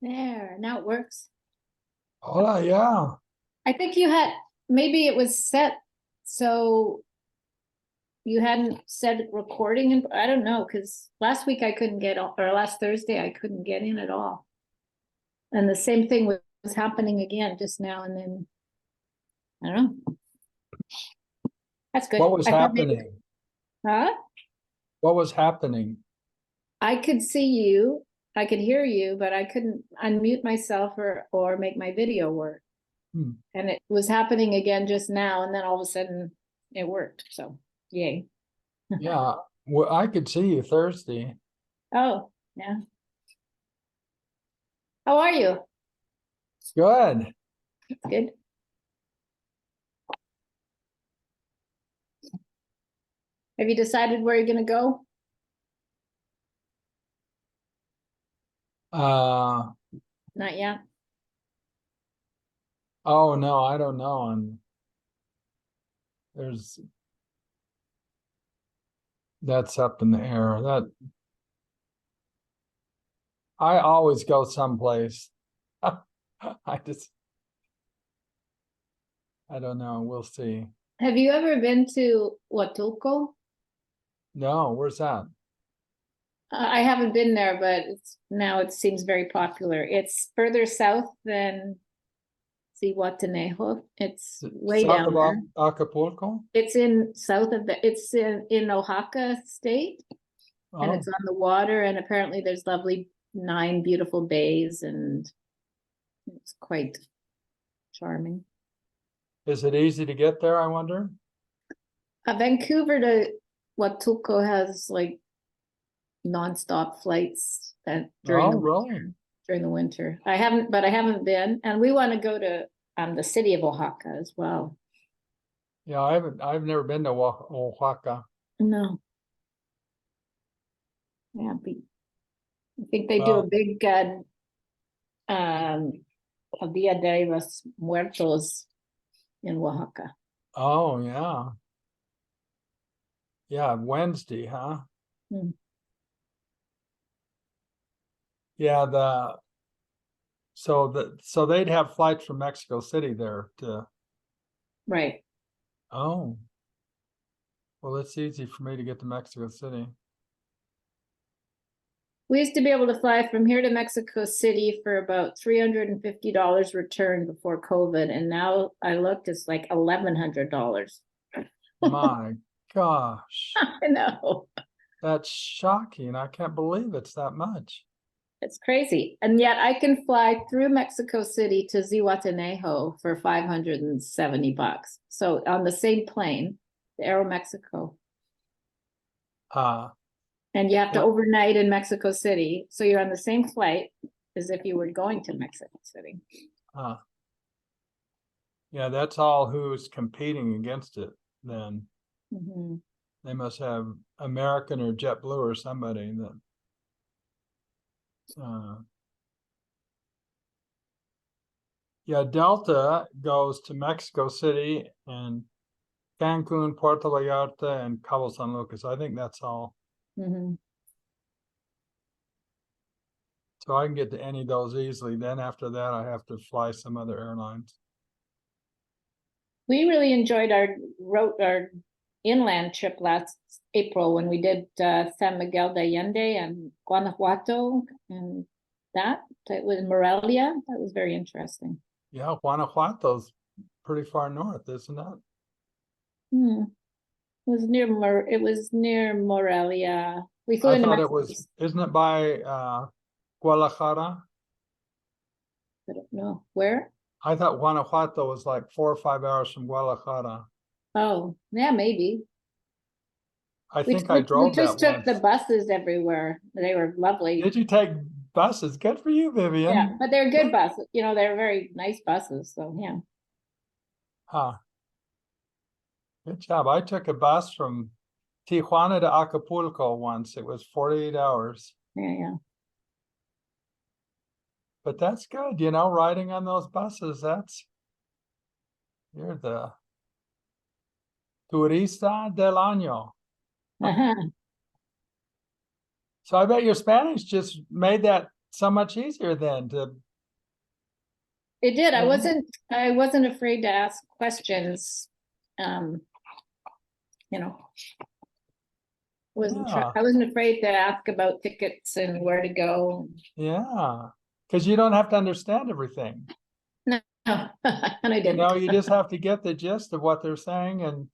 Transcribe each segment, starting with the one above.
There, now it works. Hola, yeah. I think you had, maybe it was set, so you hadn't said recording, and I don't know, because last week I couldn't get, or last Thursday I couldn't get in at all. And the same thing was happening again just now and then. I don't know. That's good. What was I thought maybe- happening? Huh? What was happening? I could see you, I could hear you, but I couldn't unmute myself or make my video work. Hmm. And it was happening again just now, and then all of a sudden it worked. So yay. Yeah, well, I could see you Thursday. Oh, yeah. How are you? Good. Good. Have you decided where you're gonna go? Not yet. Oh no, I don't know. And that's up in the air. That I always go someplace. I don't know. We'll see. Have you ever been to Huatulco? No, where's that? I haven't been there, but now it seems very popular. It's further south than Zihuatanejo. It's way South down of there. Acapulco? It's in south of it's in Oaxaca state, and Oh, it's on the water, and apparently there's lovely 9 beautiful bays, and it's quite charming. is it easy to get there, I wonder? Vancouver to Huatulco has like nonstop flights during the really? winter, during the winter. I haven't been, and we want to go to the city of Oaxaca as well. Yeah, I've never been to Oaxaca. No. Yeah, I think they do a big Dia de los Muertos in Oaxaca. Oh yeah. Yeah, Wednesday, huh? Hmm. Yeah, so they'd have flights from Mexico City there to. Right. Oh. Well, it's easy for me to get to Mexico City. We used to be able to fly from here to Mexico City for about $350 return before COVID, and now I looked, it's like $1,100. My gosh. I know. That's shocking. I can't believe it's that much. It's crazy. And yet I can fly through Mexico City to Zihuatanejo for $570. So on the same plane, the Aeromexico. And you have to overnight in Mexico City. So you're on the same flight as if you were going to Mexico City. Yeah, that's all who's competing against it then. Mm-hmm. They must have American or JetBlue or somebody that yeah, Delta goes to Mexico City and Cancun, Puerto Vallarta, and Cabo San Lucas. I think that's all. Mm-hmm. So I can get to any of those easily. Then after that, I have to fly some other airlines. We really enjoyed our inland trip last April when we did San Miguel de Allende and Guanajuato, and that was Morelia. That was very interesting. Yeah, Guanajuato's pretty far north, isn't it? It was near Morelia. We flew I into thought Mexico. it was, isn't it by Guadalajara? I don't know where. I thought Guanajuato was like 4 or 5 hours from Guadalajara. Oh, yeah, maybe. I think I drove we just that took the buses everywhere. They were lovely. Did you take buses? Good for you, Vivian. Yeah, but they're good buses. You know, they're very nice buses. So yeah. Huh. Good job. I took a bus from Tijuana to Acapulco once. It was 48 hours. Yeah. But that's good, you know, riding on those buses. You're the turista del año. Uh-huh. So I bet your Spanish just made that so much easier then to, It did. I Mhm. wasn't afraid to ask questions. You know, yeah, I wasn't afraid to ask about tickets and where to go. yeah. Because you don't have to understand everything. No, and I You didn't. know, you just have to get the gist of what they're saying, and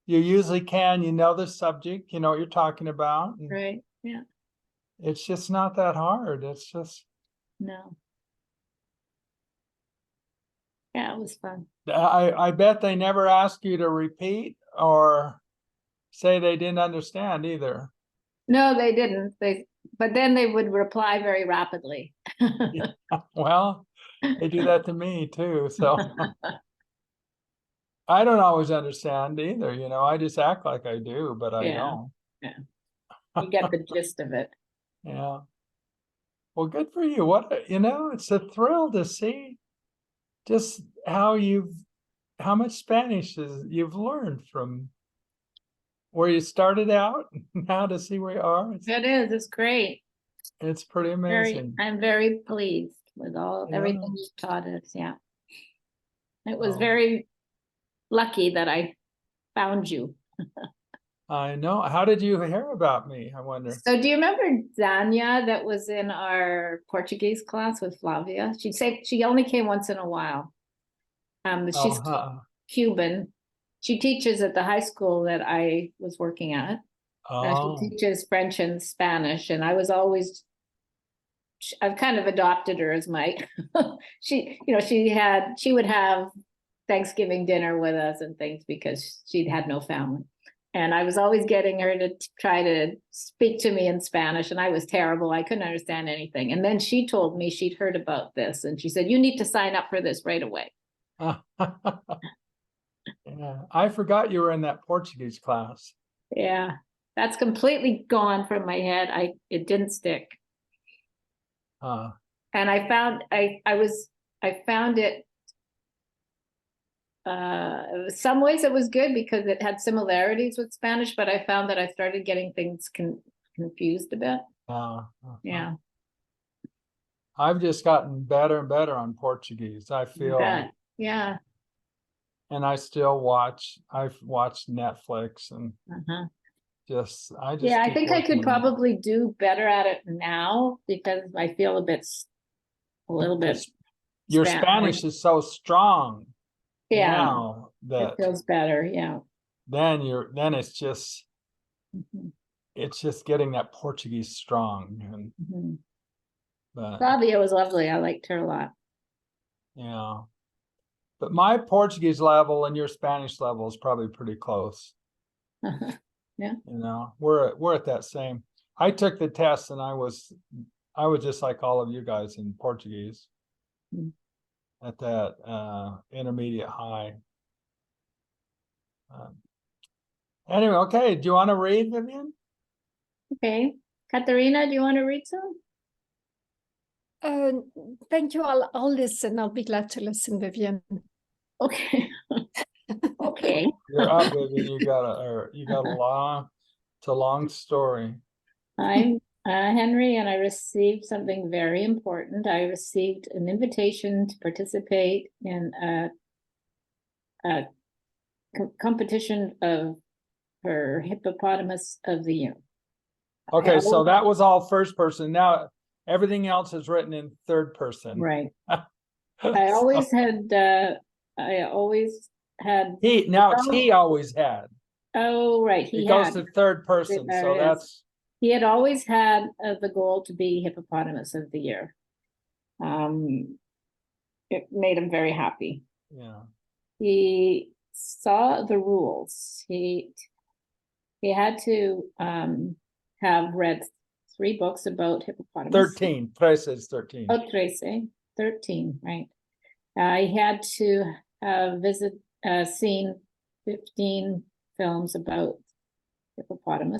you usually can, you know the subject, you know what you're talking about. And Right. Yeah. it's just not that hard. It's just, No. Yeah, it was fun. I bet they never ask you to repeat or say they didn't understand either. No, they didn't. But then they would reply very rapidly. Well, they do that to me too, so I don't always understand either, you know, I just act like I do, but I Yeah. don't. Yeah. You get the gist of it. Yeah. Well, good for you. You know, it's a thrill to see just how much Spanish you've learned from where you started out, now to see where you are. It is. It's great. It's pretty amazing. I'm very pleased with Yeah. everything you taught us. Yeah. It was Oh, very lucky that I found you. I know. How did you hear about me, I wonder? So do you remember Dania that was in our Portuguese class with Flavia? She only came once in a while. Oh, She's huh. Cuban. She teaches at the high school that I was working at. She Oh, teaches French and Spanish, and I've kind of adopted her as my she would have Thanksgiving dinner with us and things because she'd had no family. And I was always getting her to try to speak to me in Spanish, and I was terrible. I couldn't understand anything. And then she told me she'd heard about this, and she said, "You need to sign up for this right away." yeah. I forgot you were in that Portuguese class. Yeah, that's completely gone from my head. It didn't stick. Uh, And I found it some ways it was good because it had similarities with Spanish, but I found that I started getting things confused a bit. Yeah, I've just gotten better and better on Portuguese, I I feel, bet. Yeah. and I've watched Netflix and Uh-huh. I Yeah, just I keep think I working could on it. probably do better at it now because I feel a little bit Because your Spanish. Spanish is so strong Yeah, now it that feels better. Yeah. then Mhm, it's just getting that Portuguese strong. And mhm. but Flavia was lovely. I liked her a lot. yeah. But my Portuguese level and your Spanish level is probably pretty close. Yeah. You know, we're at that same. I took the test and I was just like all of you guys in Portuguese Mm. at that intermediate high. Anyway, okay. Do you want to read, Vivian? Okay. Katerina, do you want to read some? Uh, Thank you. I'll listen. I'll be glad to listen, Vivian. Okay. Okay. You're up, Vivian. You got it's a long story. I'm Henry, and I received something very important. I received an invitation to participate in a competition for hippopotamus of the year. Okay, so that was all first person. Now everything else is written in third person. Right. So, I always had. he always had. Oh, right. It goes to third person, There so it is. that's He had always had the goal to be hippopotamus of the year. It made him very happy. yeah. He saw the rules. He had to have read 3 books about hippopotamus. 13. Price is 13. Oh, 13, right. He had to seen 15 films about hippopotami.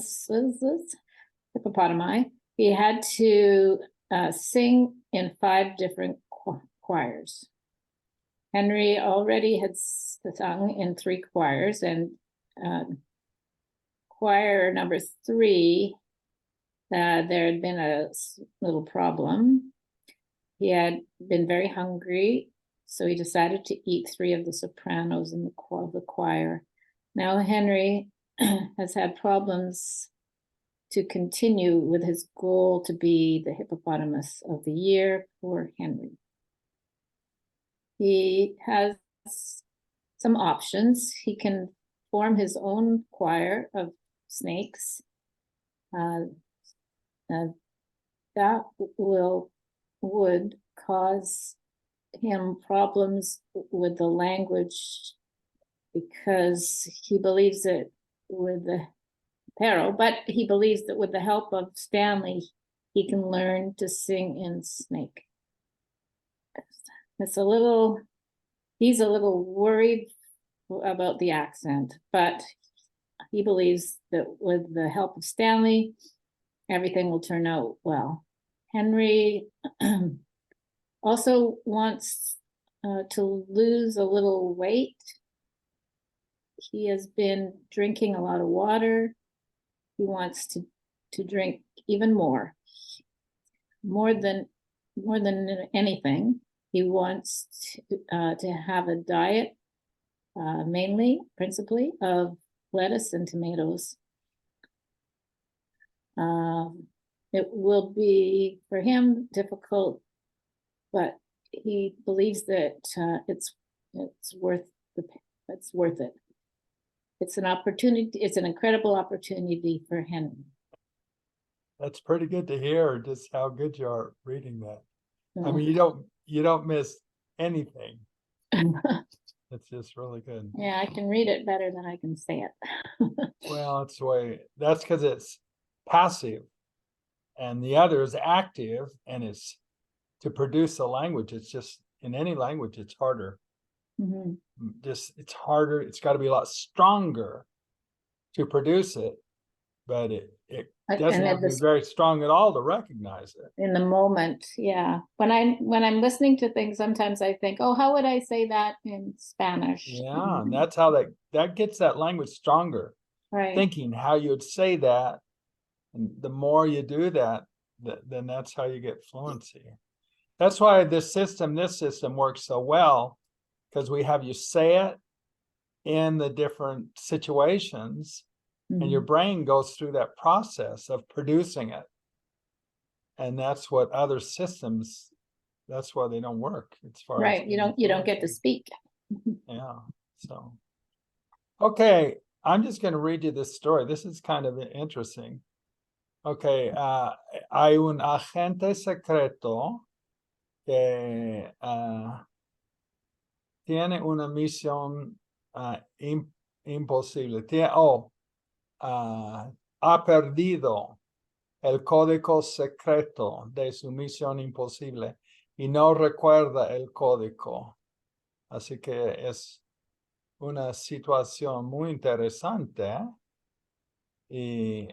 He had to sing in 5 different choirs. Henry already had sung in 3 choirs, and choir number 3, there had been a little problem. He had been very hungry, so he decided to eat 3 of the sopranos in the choir. Now Henry has had problems to continue with his goal to be the hippopotamus of the year. Poor Henry. He has some options. He can form his own choir of snakes. That would cause him problems with the language because he believes that with the but he believes that with the help of Stanley, he can learn to sing in snake. He's a little worried about the accent, but he believes that with the help of Stanley, everything will turn out well. Henry also wants to lose a little weight. He has been drinking a lot of water. He wants to drink even more than anything. He wants to have a diet, principally of lettuce and tomatoes. It will be for him difficult, but he believes that it's worth it. It's an opportunity. It's an incredible opportunity for Henry. That's pretty good to hear, just how good you are reading that. I So, mean, you don't miss anything. It's just really good. yeah, I can read it better than I can say it. Well, that's because it's passive, and the other is active, and it's to produce a language. It's just in any language, it's harder. Mhm. It's harder. It's got to be a lot stronger to produce it, but it doesn't have to be very strong at all to recognize it. In the moment, yeah. When I'm listening to things, sometimes I think, oh, how would I say that in Spanish? Yeah, and that's how that gets that language stronger. Right. Thinking how you'd say that, and the more you do that, then that's how you get fluency. That's why this system works so well, because we have you say it in the different situations, and your brain goes through that process of producing it. And that's what other systems, that's why they don't work as far as Right. You don't get to speak. yeah. So okay, I'm just going to read you this story. This is kind of interesting. Okay, hay un agente secreto que tiene una misión imposible. Ha perdido el código secreto de su misión imposible y no recuerda el código. Así que es una situación muy interesante. Y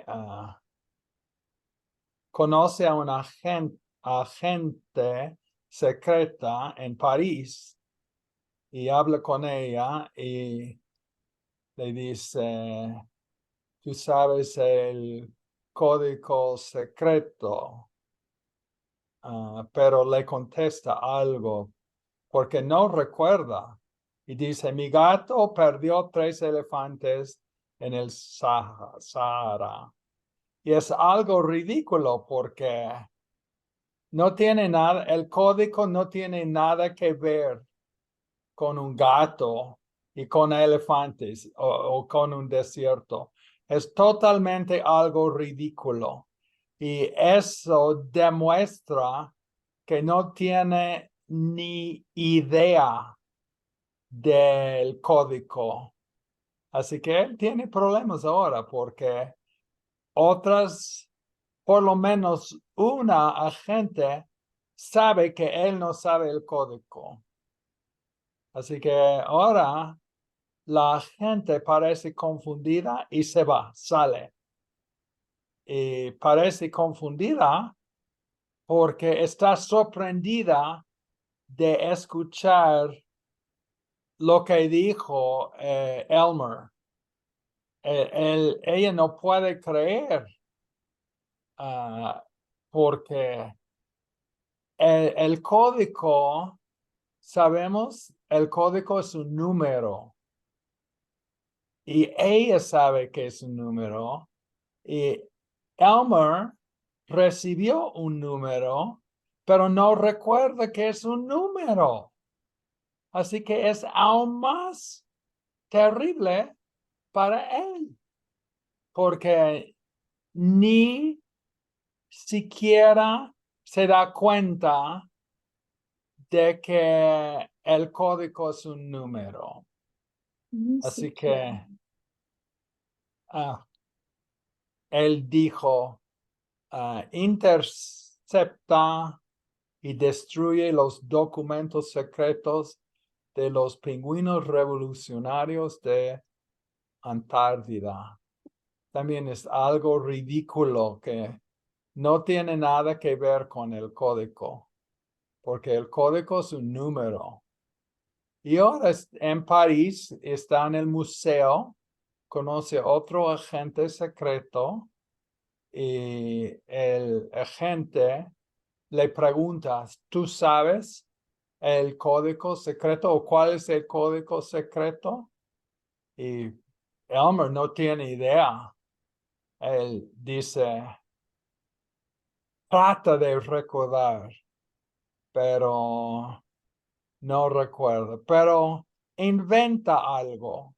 conoce a una agente secreta en París y habla con ella y le dice, tú sabes el código secreto, pero le contesta algo porque no recuerda y dice, mi gato perdió 3 elefantes en el Sahara. Y es algo ridículo porque no tiene nada, el código no tiene nada que ver con un gato y con elefantes o con un desierto. Es totalmente algo ridículo. Y eso demuestra que no tiene ni idea del código. Así que él tiene problemas ahora porque por lo menos una agente sabe que él no sabe el código. Así que ahora la gente parece confundida y se va, sale. Y parece confundida porque está sorprendida de escuchar lo que dijo Elmer. Ella no puede creer porque el código, sabemos, el código es un número. Y ella sabe que es un número. Y Elmer recibió un número, pero no recuerda que es un número. Así que es aún más terrible para él, porque ni siquiera se da cuenta de que el código es un número. Así que él dijo, intercepta y destruye los documentos secretos de los pingüinos revolucionarios de Antártida. También es algo ridículo que no tiene nada que ver con el código, porque el código es un número. Y ahora en París está en el museo, conoce a otro agente secreto y el agente le pregunta, ¿tú sabes el código secreto o cuál es el código secreto? Y Elmer no tiene idea. Él dice, trata de recordar, pero no recuerda. Pero inventa algo.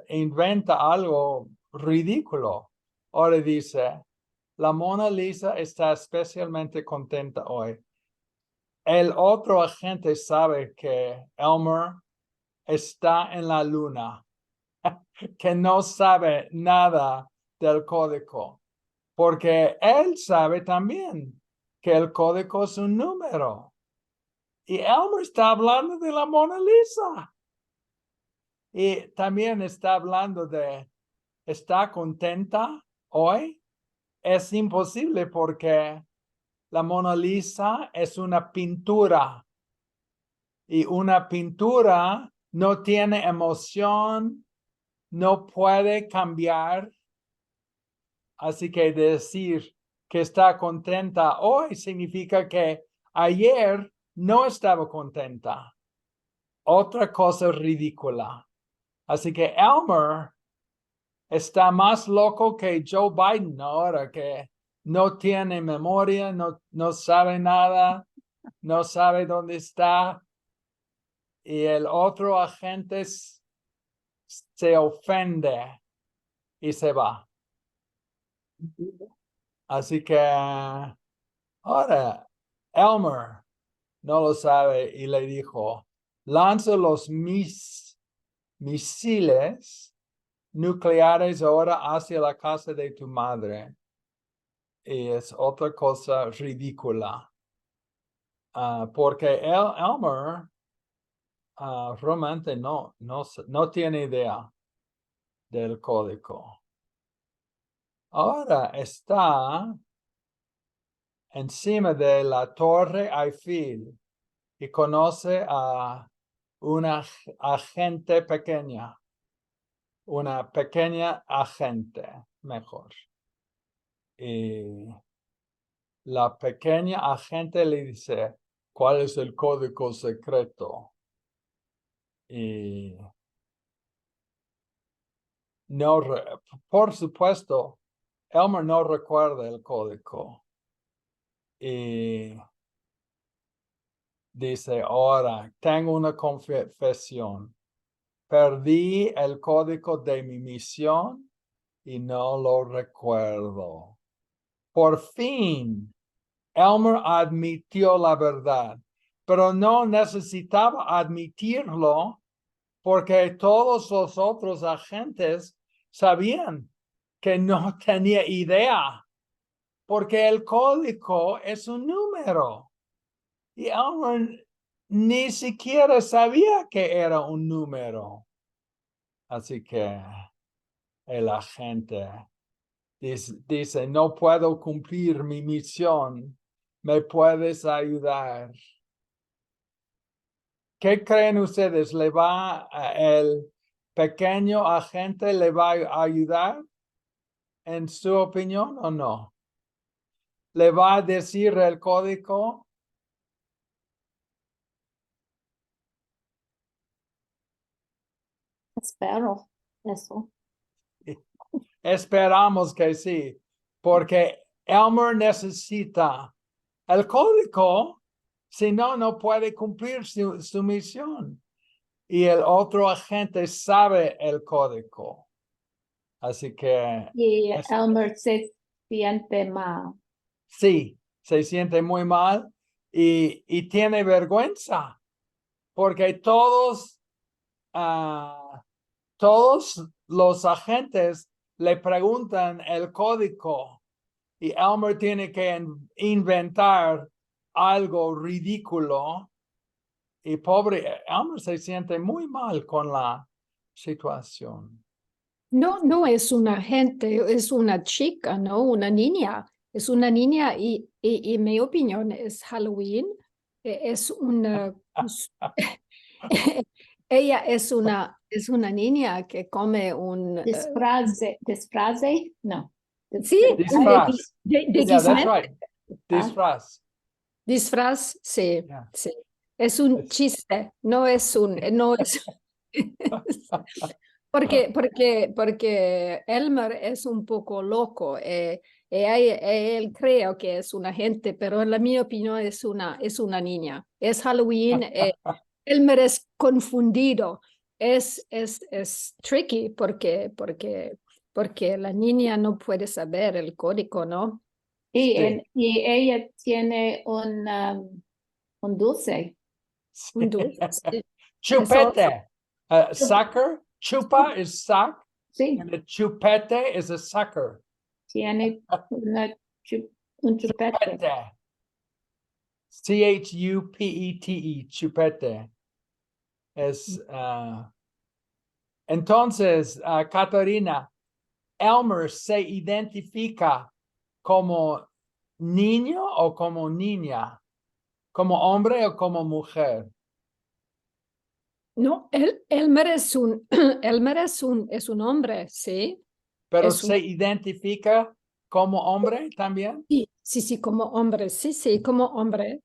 Inventa algo ridículo. Ahora dice, la Mona Lisa está especialmente contenta hoy. El otro agente sabe que Elmer está en la luna, que no sabe nada del código, porque él sabe también que el código es un número. Y Elmer está hablando de la Mona Lisa. Y también está hablando de, ¿está contenta hoy? Es imposible porque la Mona Lisa es una pintura. Y una pintura no tiene emoción, no puede cambiar. Así que decir que está contenta hoy significa que ayer no estaba contenta. Otra cosa ridícula. Así que Elmer está más loco que Joe Biden ahora, que no tiene memoria, no sabe nada, no sabe dónde está. Y el otro agente se ofende y se va. Así que ahora Elmer no lo sabe y le dijo, lanza los misiles nucleares ahora hacia la casa de tu madre. Y es otra cosa ridícula. Porque Elmer realmente no tiene idea del código. Ahora está encima de la Torre Eiffel y conoce a una agente pequeña, una pequeña agente, mejor. Y la pequeña agente le dice, ¿cuál es el código secreto? Y no, por supuesto, Elmer no recuerda el código. Y dice, ahora tengo una confesión. Perdí el código de mi misión y no lo recuerdo. Por fin, Elmer admitió la verdad, pero no necesitaba admitirlo porque todos los otros agentes sabían que no tenía idea, porque el código es un número. Y Elmer ni siquiera sabía que era un número. Así que el agente dice, no puedo cumplir mi misión. ¿Me puedes ayudar? ¿Qué creen ustedes? El pequeño agente le va a ayudar en su opinión o no? le va a decir el código. Espero eso. Esperamos que sí, porque Elmer necesita el código, si no, no puede cumplir su misión. Y el otro agente sabe el código. Así que Y es- Elmer se siente mal. sí, se siente muy mal y tiene vergüenza, porque todos los agentes le preguntan el código y Elmer tiene que inventar algo ridículo y pobre Elmer se siente muy mal con la situación. No, no es una gente, es una chica, ¿no? Una niña. Es una niña y mi opinión es Halloween. Es una... Ella es una niña que come un... Disfraze, no. sí, Disfraz. Yeah, that's déguisement. right. Disfraz. Disfraz, sí, Yeah. sí. Es un It's- chiste, no es un... No es... Porque Elmer es un poco loco. Él creo que es una gente, pero en la mi opinión es una niña. Es Halloween. Elmer es confundido. Es tricky porque la niña no puede saber el código, ¿no? Sí. Y ella tiene un dulce. Un dulce. Sí. Eso, Chupete. Sucker. Chupa is suck. Sí, And a chupete is a sucker. tiene un chupete. Chupete. Chupete. Chupete. Es, entonces, Catarina, Elmer se identifica como niño o como niña, como hombre o como mujer. no, Elmer es un, Elmer es un hombre, sí. Pero Es un, se identifica como hombre también. sí, sí, sí, como hombre, sí, sí, como hombre,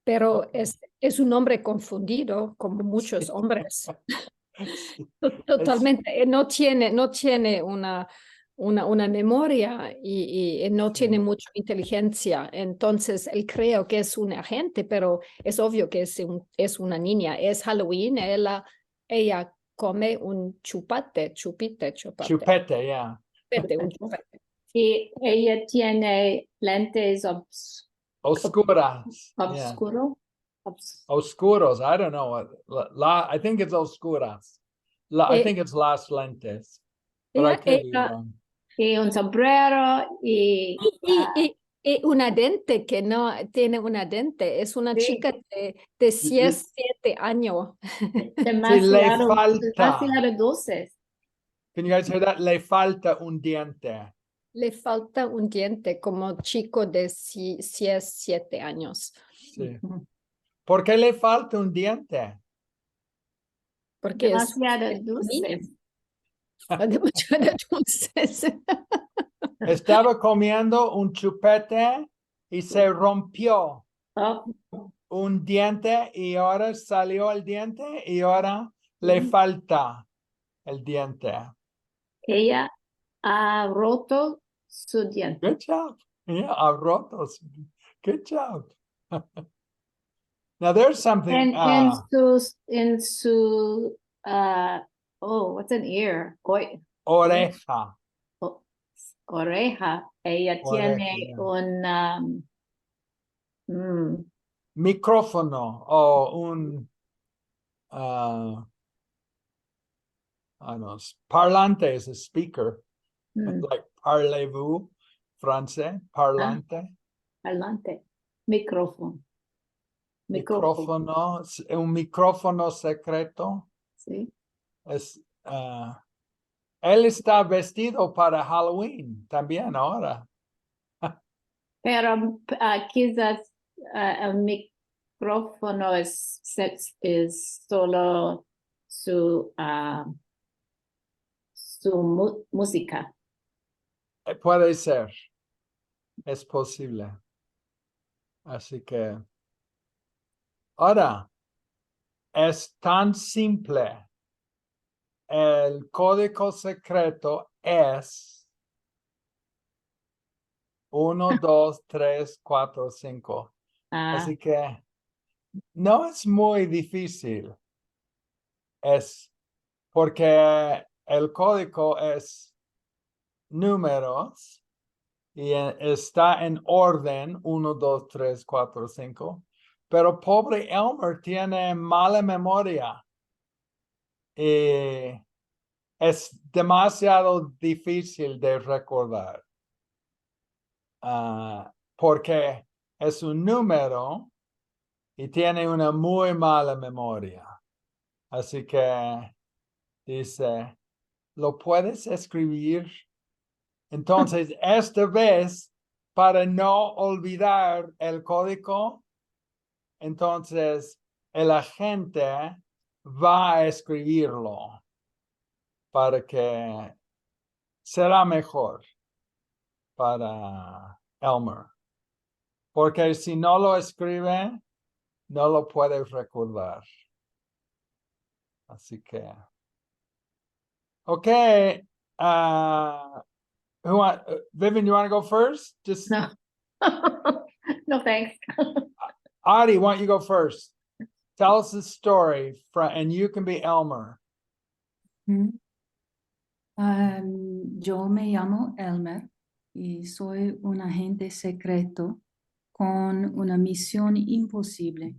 pero Okay. es un hombre confundido, como muchos hombres. Sí. Totalmente, no tiene una memoria y no Sí. tiene mucha inteligencia. Entonces, él creo que es un agente, pero es obvio que es una niña. Es Halloween, ella come un chupate. Chupete, yeah. Un chupete. Y ella tiene lentes Oscuras. Yeah. obscuro. Oscuros. I don't know. I think it's oscuras. I think it's las lentes. But I Ella, could be ella, wrong. Y un sombrero y una dente que no tiene una dente. Es una sí, chica de 17 años. Sí, le demasiado falta. dulces. Can you guys hear that? Le falta un diente. Le falta un diente como chico de 7 años. Sí. ¿Por qué le falta un diente? Porque es Demasiado niña. dulces. Demasiado dulces. Estaba comiendo un chupete y se rompió Oh, un diente y ahora salió el diente y ahora le falta el diente. ella ha roto su diente. Good job. Yeah, ha roto. Good job. Now there's something. En su what's an ear? Oreja. Oreja. Ella Oreja, tiene yeah. un Micrófono o un I don't know, parlante is a speaker, like parlez-vous, français, parlante. Adelante. Micrófono. Micrófono, un micrófono secreto. Sí. Es, él está vestido para Halloween también ahora. Pero quizás el micrófono es solo su, su música. Puede ser. es posible. Así que ahora es tan simple. El código secreto es 1, 2, 3, 4, 5. Ah, Así que no es muy difícil. Es porque el código es números y está en orden 1, 2, 3, 4, 5. Pero pobre Elmer tiene mala memoria y es demasiado difícil de recordar. Porque es un número y tiene una muy mala memoria. Así que dice, ¿lo puedes escribir? Entonces, esta vez, para no olvidar el código, entonces el agente va a escribirlo para que será mejor para Elmer. Porque si no lo escribe, no lo puedes recordar. Así que, okay. Vivian, you want to go first? Just no. No, thanks. Audie, why don't you go first? Tell us the story, and you can be Elmer. Mm. Yo me llamo Elmer y soy un agente secreto con una misión imposible,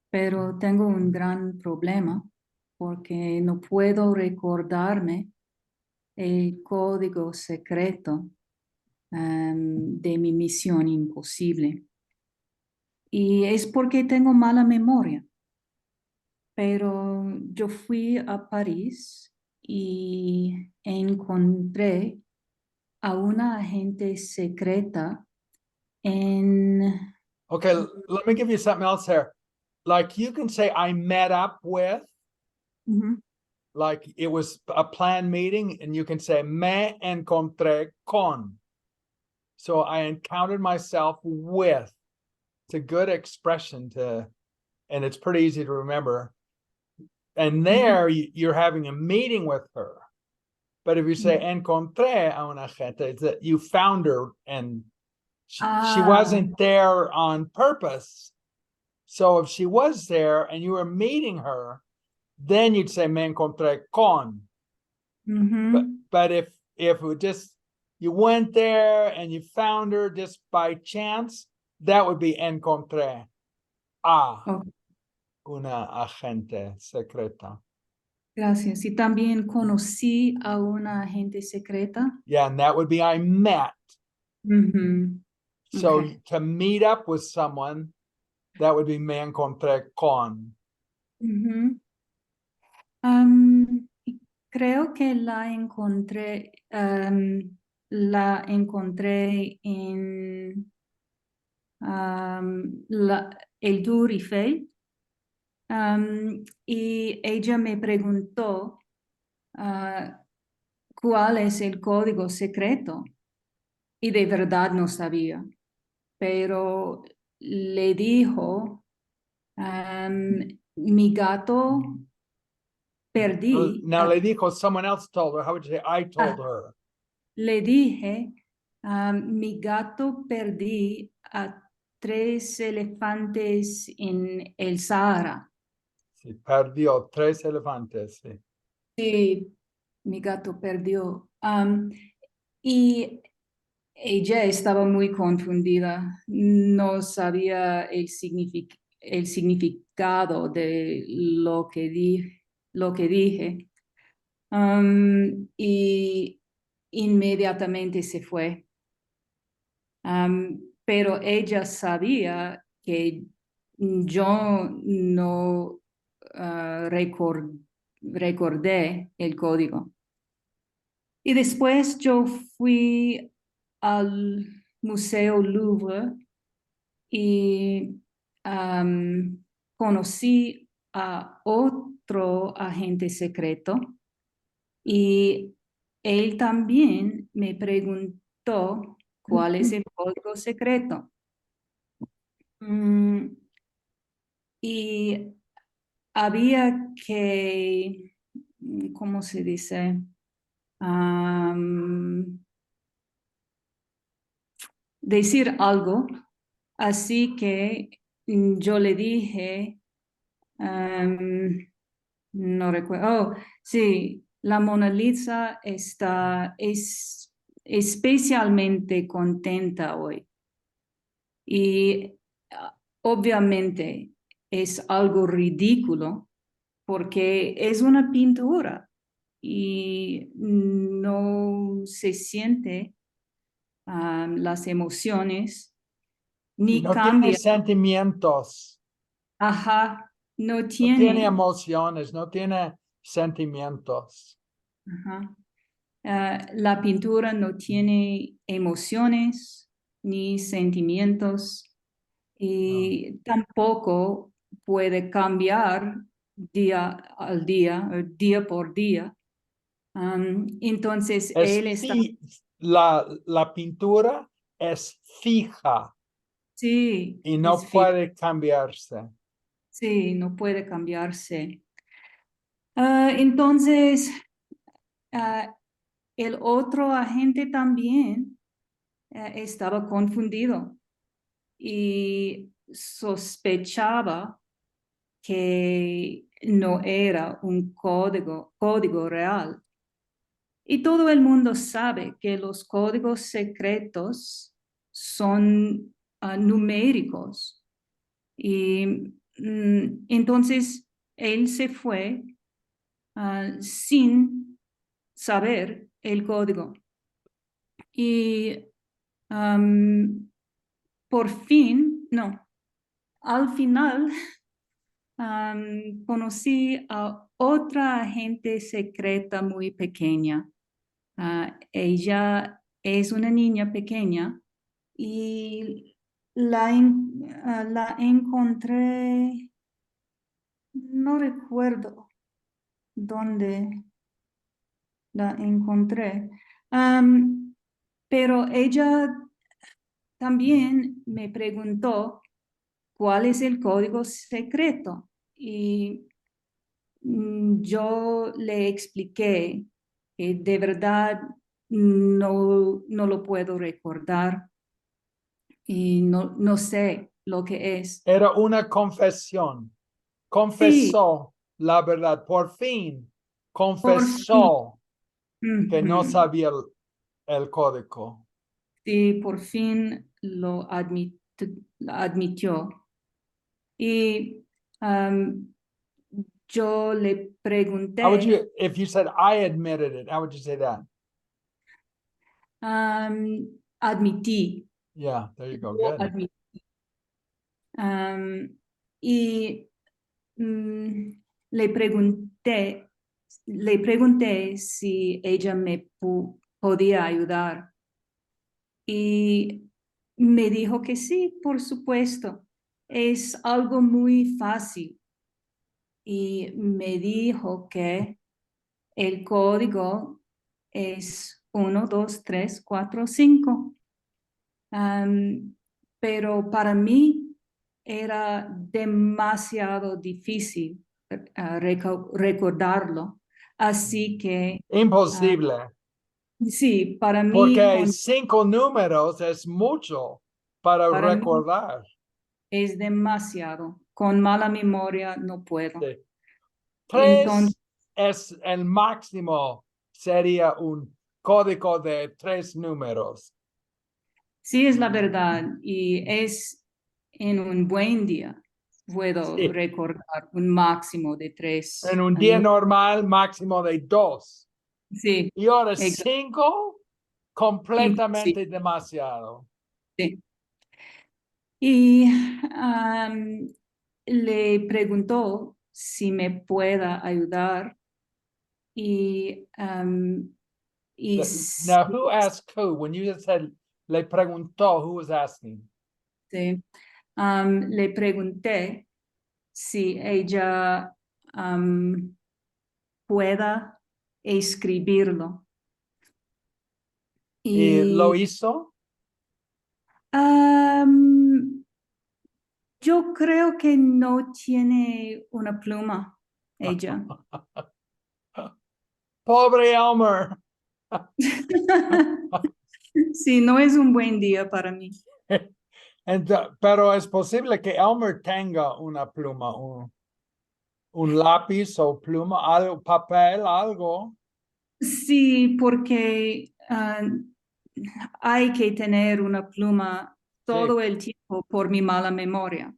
pero tengo un gran problema porque no puedo recordarme el código secreto de mi misión imposible. Y es porque tengo mala memoria. Pero yo fui a París y encontré a una agente secreta en... Okay, let me give you something else here. Like you can say, I met up with, Ujú. like it was a planned meeting, and you can say, me encontré con. So I encountered myself with. It's a good expression and it's pretty easy to remember. And there you're having a meeting with her. But if you say encontré a una gente, it's that you found her and she wasn't there on purpose. So if she was there and you were meeting her, then you'd say me encontré con. But if it just you went there and you found her just by chance, that would be encontré a Okay, una agente secreta. gracias. Y también conocí a una agente secreta. Yeah, and that would be I met. Ujú. So Okay. to meet up with someone, that would be me encontré con. Ujú. Creo que la encontré en el Tour Eiffel. Y ella me preguntó cuál es el código secreto y de verdad no sabía, pero le dijo, mi gato perdí, Now, le dijo, someone else told her. How would you say I told her? le dije, mi gato perdí a 3 elefantes en el Sahara. Sí, perdió 3 elefantes. Sí. Sí, mi gato perdió. Y ella estaba muy confundida, no sabía el significado de lo que dije. Y inmediatamente se fue. Pero ella sabía que yo no recordé el código. Y después yo fui al Museo Louvre y conocí a otro agente secreto y él también me preguntó ¿Cuál es el código secreto? Mm, y había que, ¿cómo se dice? Decir algo, así que yo le dije, no recuerdo, oh, sí, la Mona Lisa es especialmente contenta hoy. Y obviamente es algo ridículo porque es una pintura y no se siente las emociones Y ni no tiene cambia. sentimientos, Ajá, no no tiene tiene. emociones, no tiene sentimientos. Ajá. La pintura no tiene emociones ni sentimientos No. y tampoco puede cambiar día al día, día por día. Entonces, él está, La pintura es fija sí, y es no fijo, puede cambiarse. sí, no puede cambiarse. Entonces, ah, el otro agente también estaba confundido y sospechaba que no era un código real. Y todo el mundo sabe que los códigos secretos son numéricos. Y entonces él se fue sin saber el código. Y por fin, no, al final conocí a otra agente secreta muy pequeña. Ella es una niña pequeña y la encontré, no recuerdo dónde la encontré, pero ella también me preguntó cuál es el código secreto y yo le expliqué que de verdad no lo puedo recordar y no sé lo que es. Era una confesión. Sí, Confesó la verdad. Por fin por fin. confesó que no Ujú. sabía el código. Sí, por fin lo admitió. Y yo le How would pregunté, you, if you said I admitted it, how would you say that? admití, Yeah, there you go. lo Good. admití. Y le pregunté si ella me podía ayudar y me dijo que sí, por supuesto. Es algo muy fácil y me dijo que el código es 1, 2, 3, 4, 5. Pero para mí era demasiado difícil recordarlo. Así que ah, Imposible. sí, para mí, Porque 5 números es mucho para para mí recordar. es demasiado. Con mala memoria no puedo. Sí. Entonces, 3 es el máximo, sería un código de 3 números. sí es la verdad y es en un buen día. Puedo Sí. recordar un máximo de En 3 un día normal, máximo de 2. Sí, Y ahora exacto. 5, Imposible. completamente demasiado. Y le preguntó si me pueda ayudar y, Now, who asked who? When you said le preguntó, who was asking? le pregunté si ella pueda escribirlo. ¿Y lo Y hizo? Yo creo que no tiene una pluma, ella. Pobre Elmer. Sí, no es un buen día para mí. Pero es posible que Elmer tenga una pluma, un lápiz o pluma, algo, papel, algo. Sí, porque hay que tener una pluma todo el tiempo por mi mala memoria.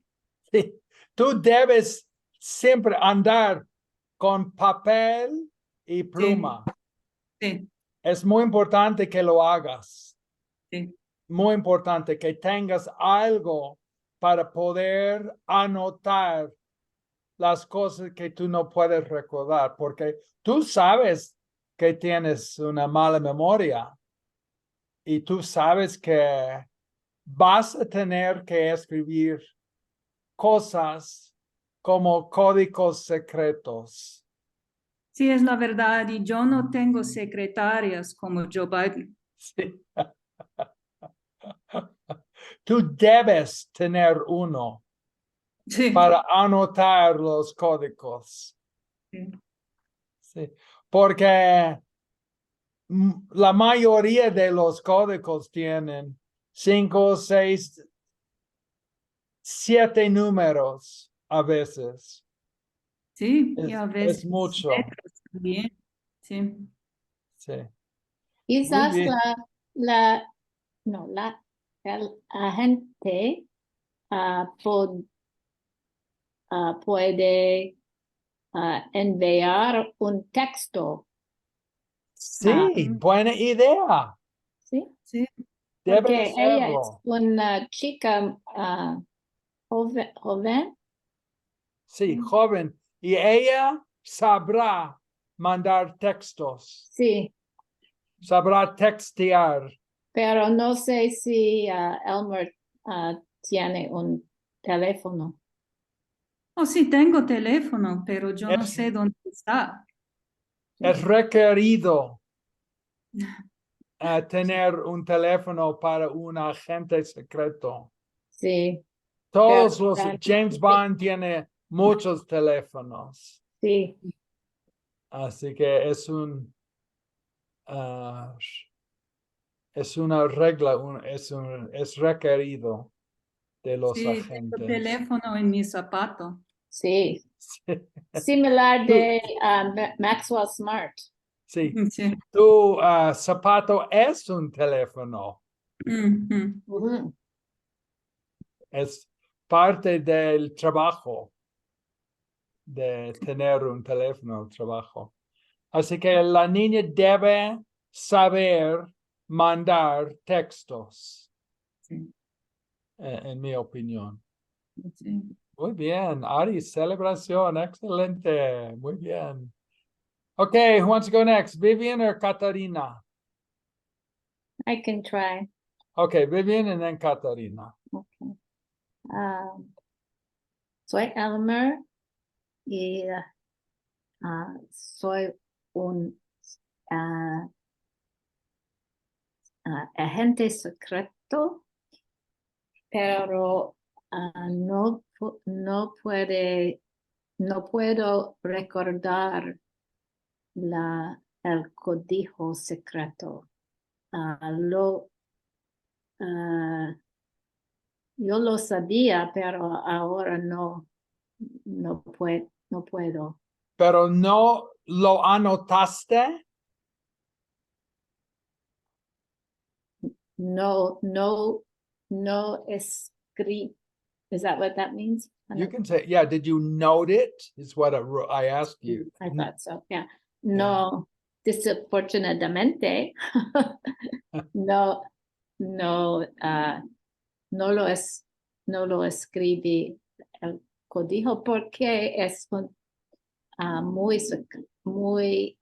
Sí. Tú debes siempre andar con papel y pluma. Sí, Es muy importante que lo hagas. sí. Muy importante que tengas algo para poder anotar las cosas que tú no puedes recordar, porque tú sabes que tienes una mala memoria y tú sabes que vas a tener que escribir cosas como códigos secretos. Sí, es la verdad. Y yo no tengo secretarias como Joe Biden. Sí. Tú debes tener uno Sí, para anotar los códigos. sí. Sí. Porque la mayoría de los códigos tienen 5, 6, 7 números a veces. Sí, y a Es veces mucho. letras también. Sí. Sí. Muy Quizás bien. el agente puede enviar un texto, Sí, buena idea. ¿sí? Sí, Debe Porque ella es hacerlo. una chica joven, Sí, joven. Y ella sabrá mandar textos. sí, Sabrá textear. pero no sé si Elmer tiene un teléfono. oh, sí, tengo teléfono, pero yo no Es, sé dónde está. es requerido tener un teléfono para un agente secreto. Sí, pero Todos los James Bond tiene muchos teléfonos, sí, así que es una regla, es requerido de los Sí, tengo agentes. teléfono en mi zapato. sí. Similar Tu, de Maxwell Smart. sí, Sí. tu zapato es un teléfono, Ujú. Ujú. es parte del trabajo de tener un teléfono de trabajo. Así que la niña debe saber mandar textos, Sí, en mi opinión. sí. Muy bien, Ari, celebración, excelente, muy bien. Okay, who wants to go next, Vivian or Katarina? I can try. Okay, Vivian and then Katarina. Okay. Soy Elmer y soy un ah, agente secreto, pero no puedo recordar el código secreto. Ah, lo, ah, yo lo sabía, pero ahora no puedo. Pero no lo anotaste. No escribí. Is that what that means? You can say, yeah, did you note it? Is what I asked you. I thought so, yeah. No, desafortunadamente, no, no, no lo escribí el código porque es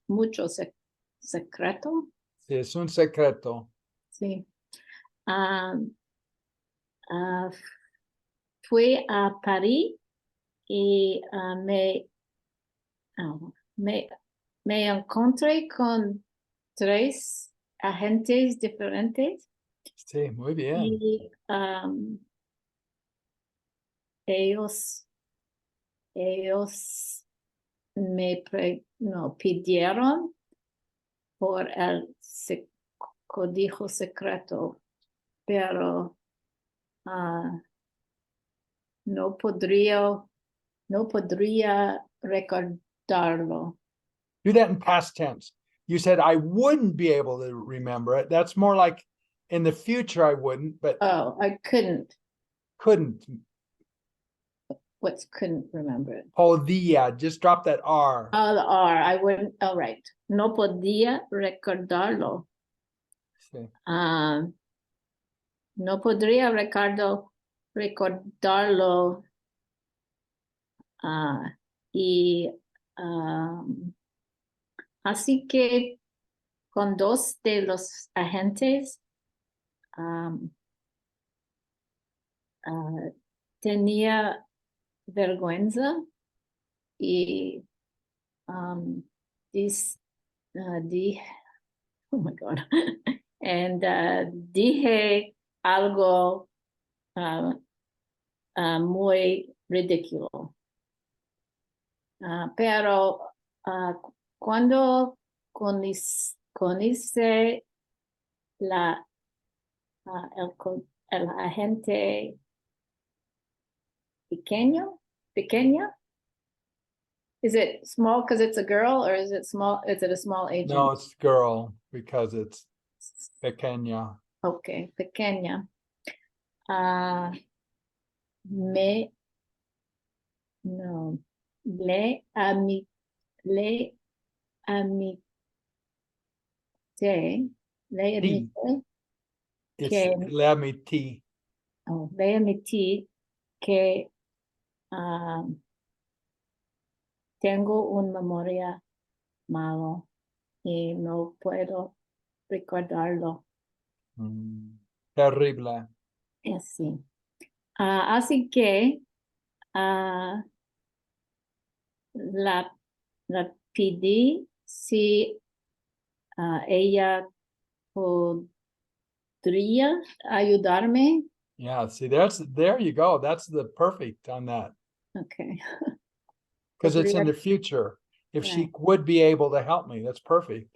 mucho secreto, Sí, es un secreto. sí. Ah, ah, fui a París y ah, me, me encontré con tres agentes diferentes Sí, muy bien. Y ellos no, pidieron por el código secreto, pero no podría recordarlo. Do that in past tense. You said I wouldn't be able to remember it. That's more like in the future I wouldn't, but Oh, I couldn't. couldn't. What's couldn't remember it? Podía, just drop that R. Oh, the R, I wouldn't, all right. No podía recordarlo. Sí. No podría recordarlo. Y así que con dos de los agentes tenía vergüenza y oh my God, and dije algo muy ridículo. Pero cuando conoce la, el agente pequeña? Is it small because it's a girl, or is it small? Is it a small agent? No, it's girl because it's pequeña. Okay, pequeña. No, le amité, le amité It's que, le amitié. le admití que tengo una memoria malo y no puedo recordarlo. Terrible. Así. Así que la pedí si ella podría ayudarme. Yeah, see, there you go. That's the perfect on that. Okay. Because it's in the future. If she would be able to help me, that's perfect.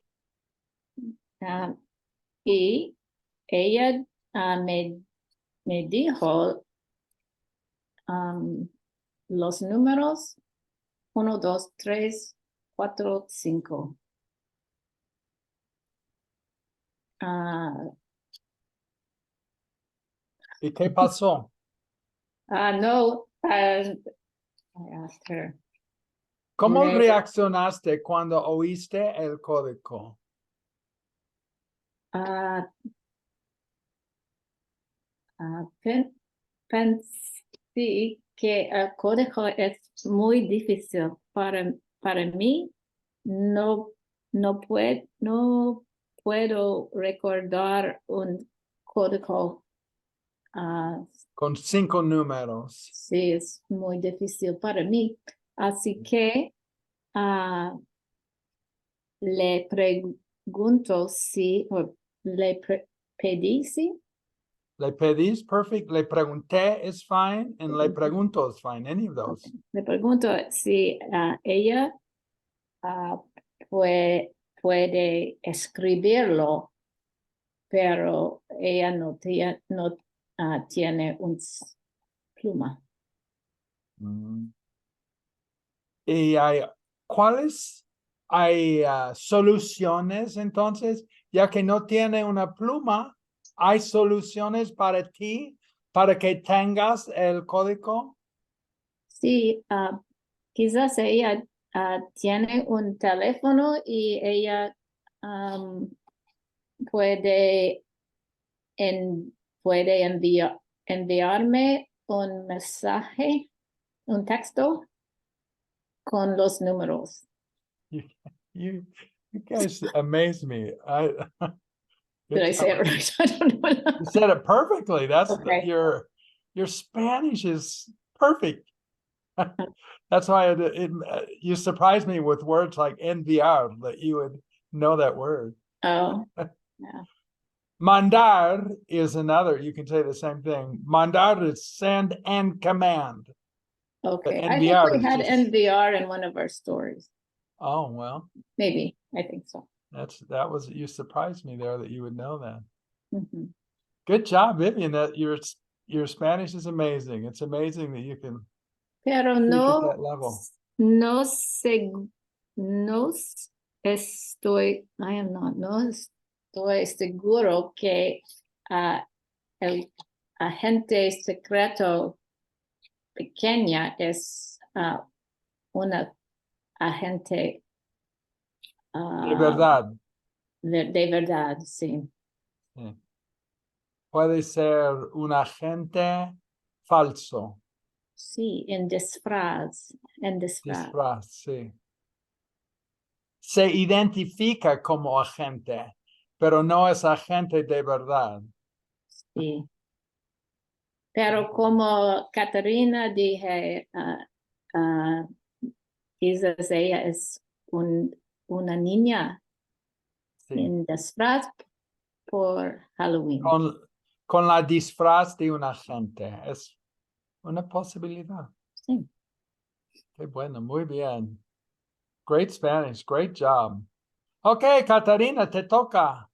Y ella me dijo los números 1, 2, 3, 4, 5. ¿Y qué pasó? No, I asked her. ¿Cómo Le- reaccionaste cuando oíste el código? Pensé que el código es muy difícil para mí. No puedo recordar un código. Con 5 números. Sí, es muy difícil para mí. Así que le pregunto si, o le pedí si. Le pedís, perfect. Le pregunté is fine. And le pregunto is fine. Any of those. Le pregunto si ella puede escribirlo, pero ella no tiene un pluma. Y ¿cuáles hay soluciones entonces? Ya que no tiene una pluma, ¿hay soluciones para ti para que tengas el código? Sí, quizás ella tiene un teléfono y ella puede, puede enviarme un mensaje, un texto con los números. You guys amaze me. Did I say it right? I don't know. You said it perfectly. That's Okay. your Spanish is perfect. That's why you surprised me with words like enviar, that you would know that word. Oh, yeah. Mandar is another, you can say the same thing. Mandar is send and command. Okay, I think NVR we is had just- NVR in one of our stories. Oh, well, Maybe, I think so. you surprised me there that you would know that. Mhm. Good job, Vivian, that your Spanish is amazing. It's amazing that you can Pero speak no, at that level. no estoy, no estoy seguro que el agente secreto pequeña es una agente De verdad. de verdad, sí. Sí. Puede ser un agente falso. Sí, en disfraz. Disfraz, sí. Se identifica como agente, pero no es agente de verdad. Sí. Pero como Catarina dije, quizás ella es una niña Sí. en disfraz por Halloween. Con la disfraz de un agente. Es una posibilidad. Sí. Qué bueno, muy bien. Great Spanish, great job. Ok, Catarina, te toca.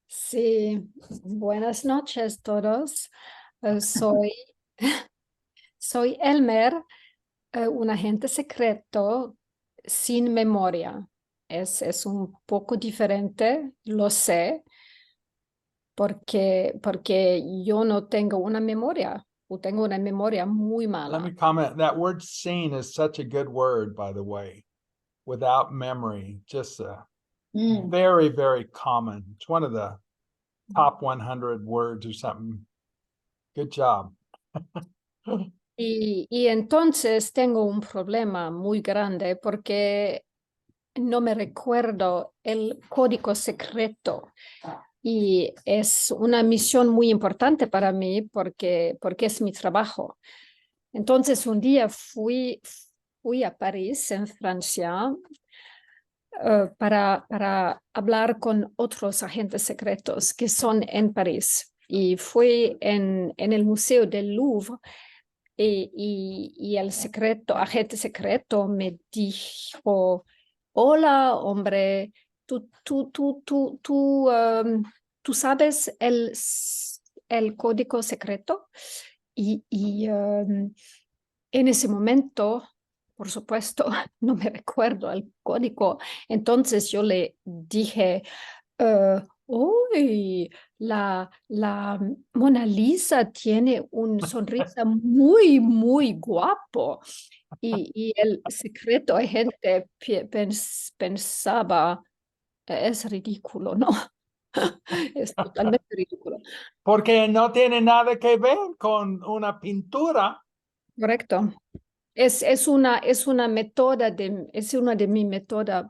Sí, buenas noches todos. Soy Elmer, un agente secreto sin memoria. Es un poco diferente, lo sé, porque yo no tengo una memoria, o tengo una memoria muy Let mala. me comment. That word seen is such a good word, by the way. Without memory, just very, very common. It's one of the top 100 words or something. Good job. Y entonces tengo un problema muy grande porque no me recuerdo el código secreto. Y es una misión muy importante para mí porque es mi trabajo. Entonces un día fui a París, en Francia, para hablar con otros agentes secretos que son en París. Y fui en el Museo del Louvre y el agente secreto me dijo: hola, hombre, tú sabes el código secreto. Y en ese momento, por supuesto, no me recuerdo el código. Entonces yo le dije: uy, la Mona Lisa tiene una sonrisa muy, muy guapo. Y el secreto agente pensaba: es ridículo, ¿no? Es totalmente ridículo. Porque no tiene nada que ver con una pintura. Correcto. Es una métoda es una de mis métodas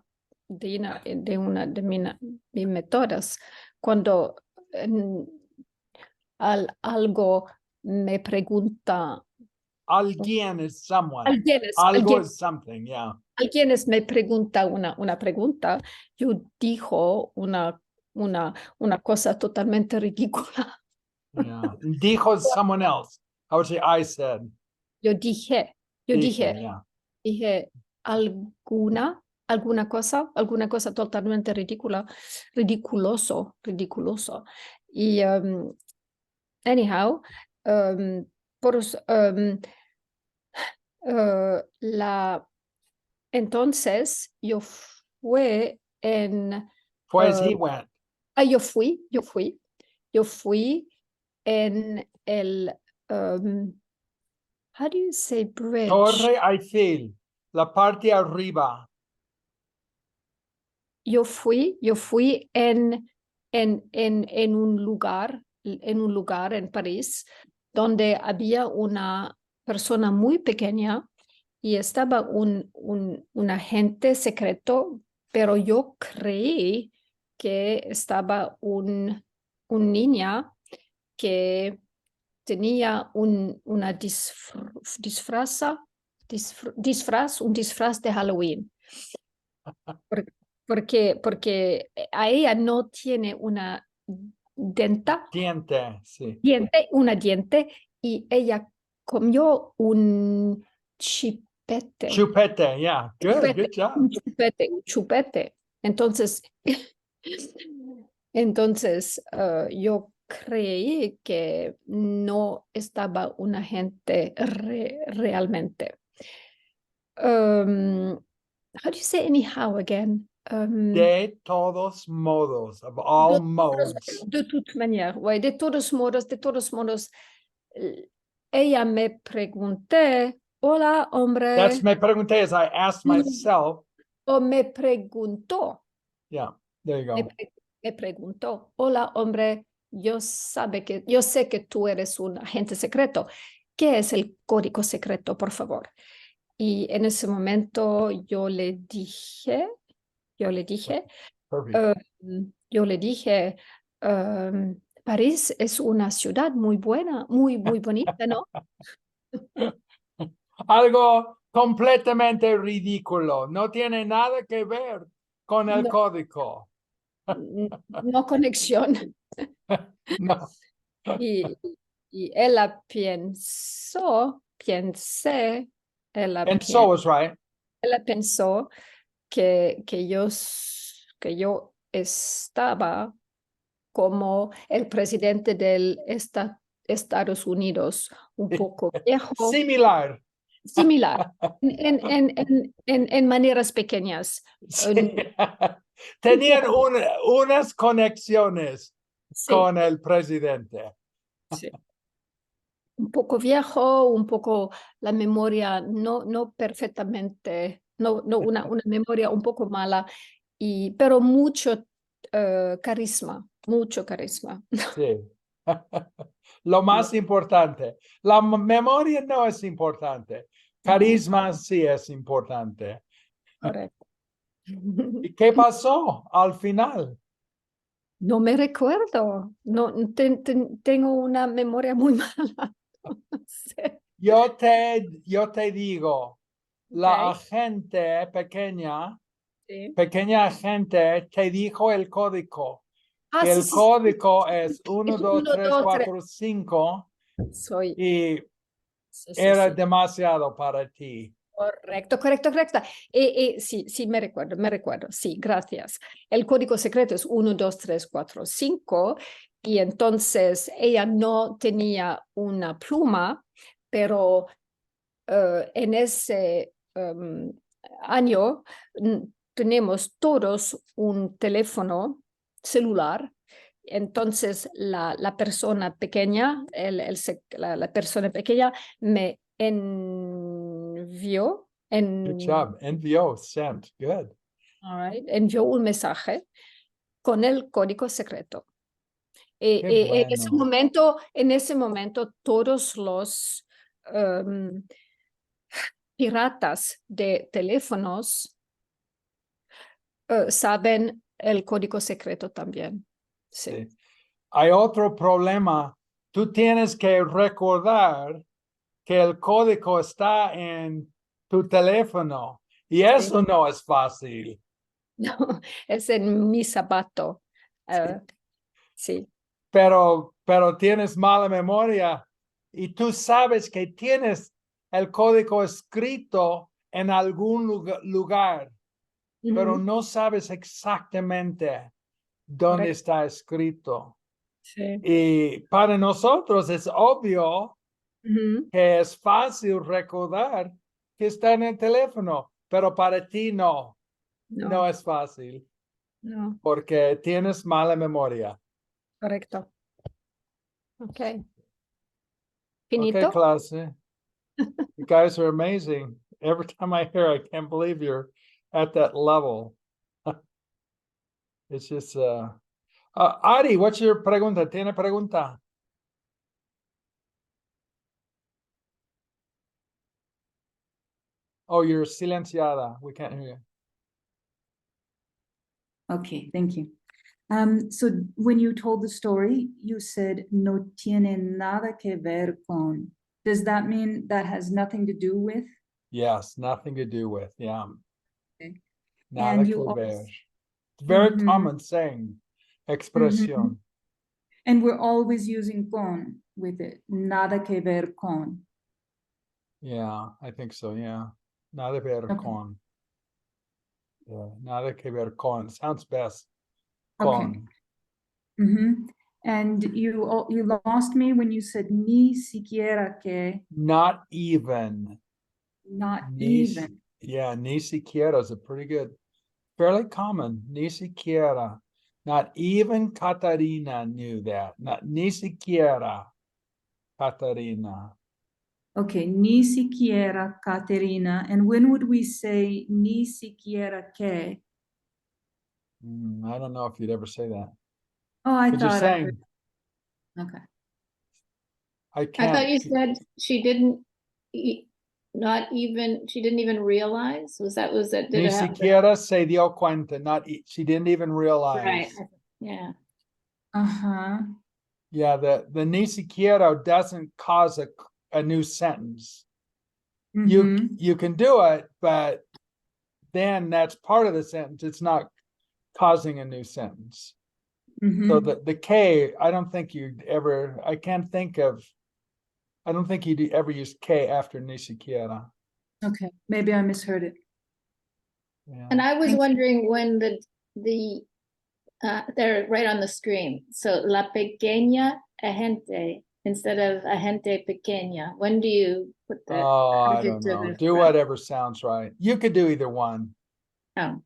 mis métodas. Cuando algo me pregunta, Alguien is someone. Algo is something, yeah. alguien me pregunta una pregunta, yo digo una cosa totalmente ridícula. Yeah. Dijo someone else. I would say I said. Yo dije Yeah. alguna cosa totalmente ridiculoso. Y anyhow, entonces yo fui en, Pues he went. yo fui en el, how do you say bridge? Torre Eiffel. La parte arriba. Yo fui en un lugar en París donde había una persona muy pequeña y estaba un agente secreto, pero yo creí que estaba un niña que tenía un disfraz de Halloween. porque a ella no tiene una denta, una diente, y ella comió un chipete. Chupete, yeah. Good, good job. Un chupete. Entonces, yo creí que no estaba un agente realmente. How do you say anyhow again? De todos modos, of all modes. De toute manière, ouais, de todos modos, ella me pregunté, hola, hombre. That's my pregunta is I asked myself. O me preguntó. Yeah, there you go. Me preguntó, hola, hombre, yo sé que tú eres un agente secreto. ¿Qué es el código secreto, por favor? Y en ese momento yo le dije, Perfect. París es una ciudad muy buena, muy bonita, ¿no? Algo completamente ridículo. No tiene nada que ver con el No. código. No conexión. No. Y ella pensé, And so is right. ella pensó que yo estaba como el presidente del Estados Unidos, un poco viejo. Similar. En maneras pequeñas. Sí. Tenían unas conexiones Sí. con el presidente. Sí. Un poco viejo, un poco la memoria no perfectamente, una memoria un poco mala, pero mucho carisma, mucho carisma. Sí. Lo más importante. La memoria no es importante. Carisma sí es importante. Correcto. ¿Y qué pasó al final? No me recuerdo, no, tengo una memoria muy mala. No sé. Yo te digo, la Ok. agente pequeña Sí. agente te dijo el código. Ah, El sí. código es 1, Es 2, 3, 1, 2, 3. 4, 5 Soy. y Sí. era demasiado para ti. Correcto. Sí, me recuerdo. Sí, gracias. El código secreto es 1, 2, 3, 4, 5. Y entonces ella no tenía una pluma, pero en ese año tenemos todos un teléfono celular. Entonces la persona pequeña, la persona pequeña me envió, Good job. Envió, sent. Good. envió un mensaje con el código secreto. Qué En ese momento todos los piratas de teléfonos saben el código secreto también. Sí. Hay otro problema. Tú tienes que recordar que el código está en tu teléfono y eso no es fácil. No, es en mi zapato. Sí. Pero tienes mala memoria y tú sabes que tienes el código escrito en algún lugar, pero no sabes exactamente dónde Correcto. está escrito. Sí. Y para nosotros es obvio que es fácil recordar que está en el teléfono, pero para ti no es fácil No, porque tienes mala memoria. correcto. Ok. Okay, Finito. clase. You guys are amazing. Every time I hear, I can't believe you're at that level. It's just, Ari, what's your pregunta? ¿Tiene pregunta? Oh, you're silenciada. We can't hear you. Okay, thank you. So when you told the story, you said no tiene nada que ver con. Does that mean that has nothing to do with? Yes, nothing to do with, yeah. Okay. Nada And que you ver. very Mhm. common saying, expresión. And we're always using con with it. Nada que ver con. Yeah, I think so, yeah. Nada que ver Okay. con. Yeah, nada que ver con. Sounds best. Okay. Con. Mhm. And you lost me when you said ni siquiera que, Not even. not Ni, even. yeah, ni siquiera is a pretty good, fairly common. Ni siquiera. Not even Catarina knew that. Not ni siquiera Catarina. Okay, ni siquiera Caterina. And when would we say ni siquiera que? I don't know if you'd ever say that. Oh, I But you're thought I heard. saying, Okay. I I can't. thought you said she didn't, she didn't even realize, was that, did Ni it have? siquiera se dio cuenta. She didn't even realize. Right, yeah. Uh-huh. Yeah, the ni siquiera doesn't cause a new sentence. Mhm. You can do it, but then that's part of the sentence. It's not causing a new sentence. Mhm. So the K, I don't think you'd ever, I don't think you'd ever use K after ni siquiera. Okay, maybe I misheard it. Yeah. And I was Thank you. wondering when they're right on the screen. So la pequeña agente instead of agente pequeña. When do you put the Oh, I don't adjective know. in Do front? whatever sounds right. You could do either one. Oh,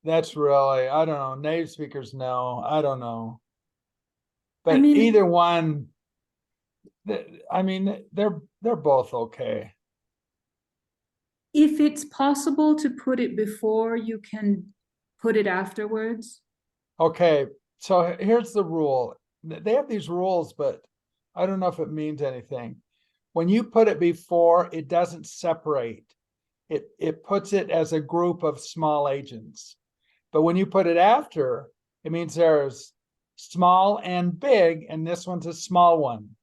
That's really, I don't know. Native speakers know. I don't know. But mean- either one, I mean, they're both okay. If it's possible to put it before, you can put it afterwards. Okay, so here's the rule. They have these rules, but I don't know if it means anything. When you put it before, it doesn't separate. It puts it as a group of small agents. But when you put it after, it means there's small and big, and this one's a small one.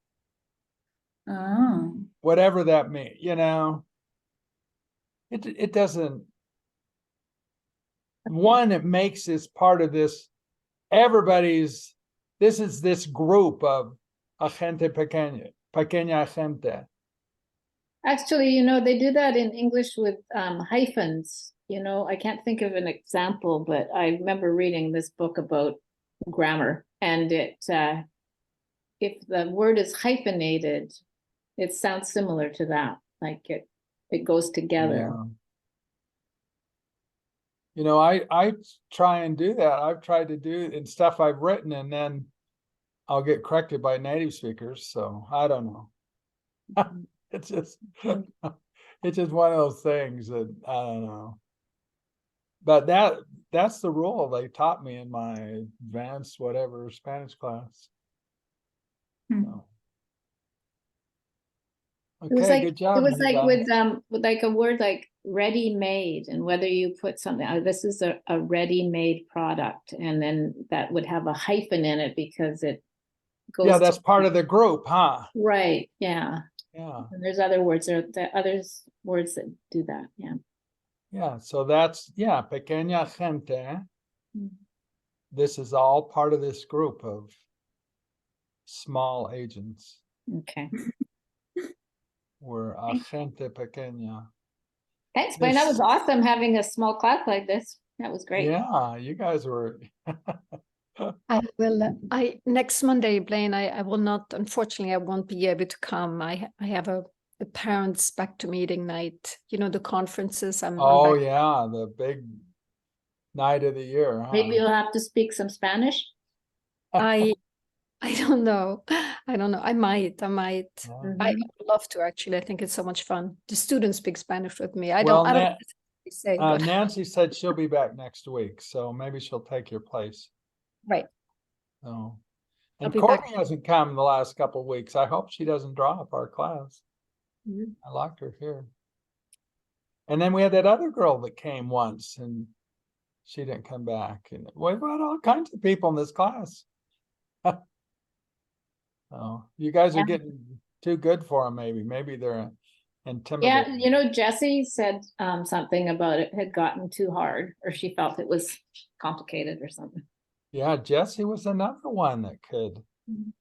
Oh. Whatever that means, you know. It doesn't. One, it makes this part of this. This is this group of agente pequeña agente. actually, they do that in English with hyphens. I can't think of an example, but I remember reading this book about grammar, and if the word is hyphenated, it sounds similar to that. Like it goes together. Yeah. I try and do that. I've tried to do in stuff I've written, and then I'll get corrected by native speakers. So I don't know. It's just it's just one of those things that I don't know. But that's the rule they taught me in my advanced whatever Spanish class. Hmm. So. It was Okay, like good job. it was like Eva. with like a word like ready-made, and whether you put something, this is a ready-made product, and then that would have a hyphen in it because it goes Yeah, that's part of the group, huh? right. Yeah. Yeah. And there's other words that words that do that. Yeah. Yeah. So that's pequeña gente. Mm. This is all part of this group of small agents. Okay. We're agente pequeña. Thanks, Blaine. That was awesome having a small class like this. That was great. Yeah, you guys were. I will, next Monday, Blaine, I will not, unfortunately, I won't be able to come. I have a parents back to meeting night, the conferences. I'm Oh back. yeah, the big night of the year, huh? Maybe you'll have to speak some Spanish. I don't know. I don't know. I might. Yeah. I would love to, actually. I think it's so much fun. The students speak Spanish with me. I Well, don't know what they say, but Nancy said she'll be back next week, so maybe she'll take your place. right. So, I'll and be back. Courtney hasn't come the last couple of weeks. I hope she doesn't drop our class. Mhm. I liked her here. And then we had that other girl that came once, and she didn't come back. And we've got all kinds of people in this class. Oh, you guys are Yeah. getting too good for them. Maybe they're intimidating. you know, Jessie said something about it had gotten too hard, or she felt it was complicated or something. Yeah, Jesse was another one that could. Mhm.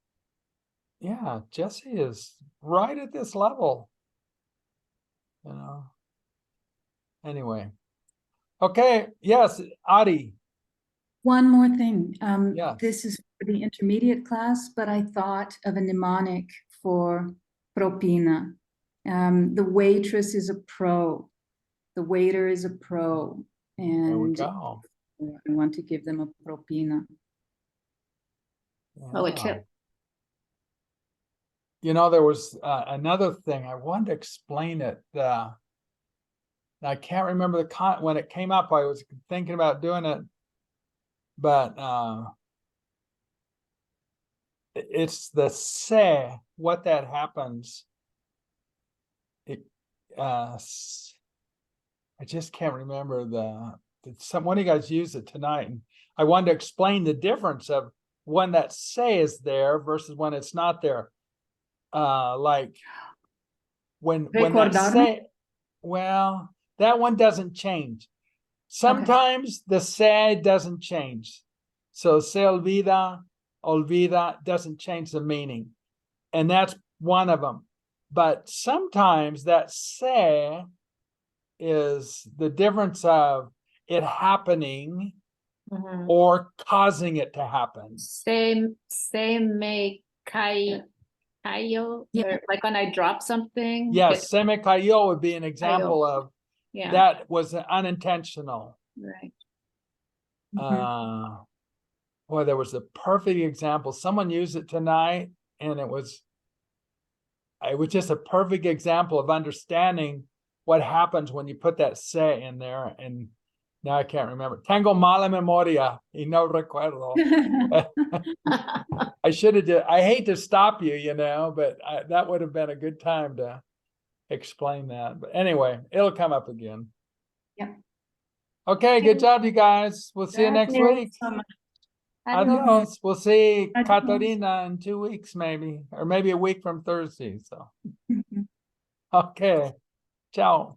Yeah, Jesse is right at this level. You know. Anyway. Okay, yes, Adi. One more thing. Yes. This is for the intermediate class, but I thought of a mnemonic for propina. The waitress is a pro. The waiter is a pro. There we And go. I want to give them a propina. Oh, a Yeah. tip. You know, there was another thing I wanted to explain it. I can't remember when it came up. I was thinking about doing it, but it's the se. What that happens. I just can't remember one of you guys used it tonight, and I wanted to explain the difference of when that say is there versus when it's not there. Like when that Recordarme? say, well, that one doesn't change. Sometimes the se doesn't change. So se olvida doesn't change the meaning. And that's one of them. But sometimes that se is the difference of it happening Mhm. or causing it to happen. Same me caigo, Yeah. or like when I drop something. Yes, se me cayó would be an example of Yeah, that was unintentional. right. Mhm. Boy, there was a perfect example. Someone used it tonight, and it was just a perfect example of understanding what happens when you put that se in there. And now I can't remember. Tengo mala memoria y no recuerdo. I should have. I hate to stop you, you know, but that would have been a good time to explain that. But anyway, it'll come up again. Yep. Okay, good job, you guys. We'll see you next Gracias week. so much. Adios. We'll see Adios. Katarina in 2 weeks, maybe, or maybe a week from Thursday. So, okay. Ciao.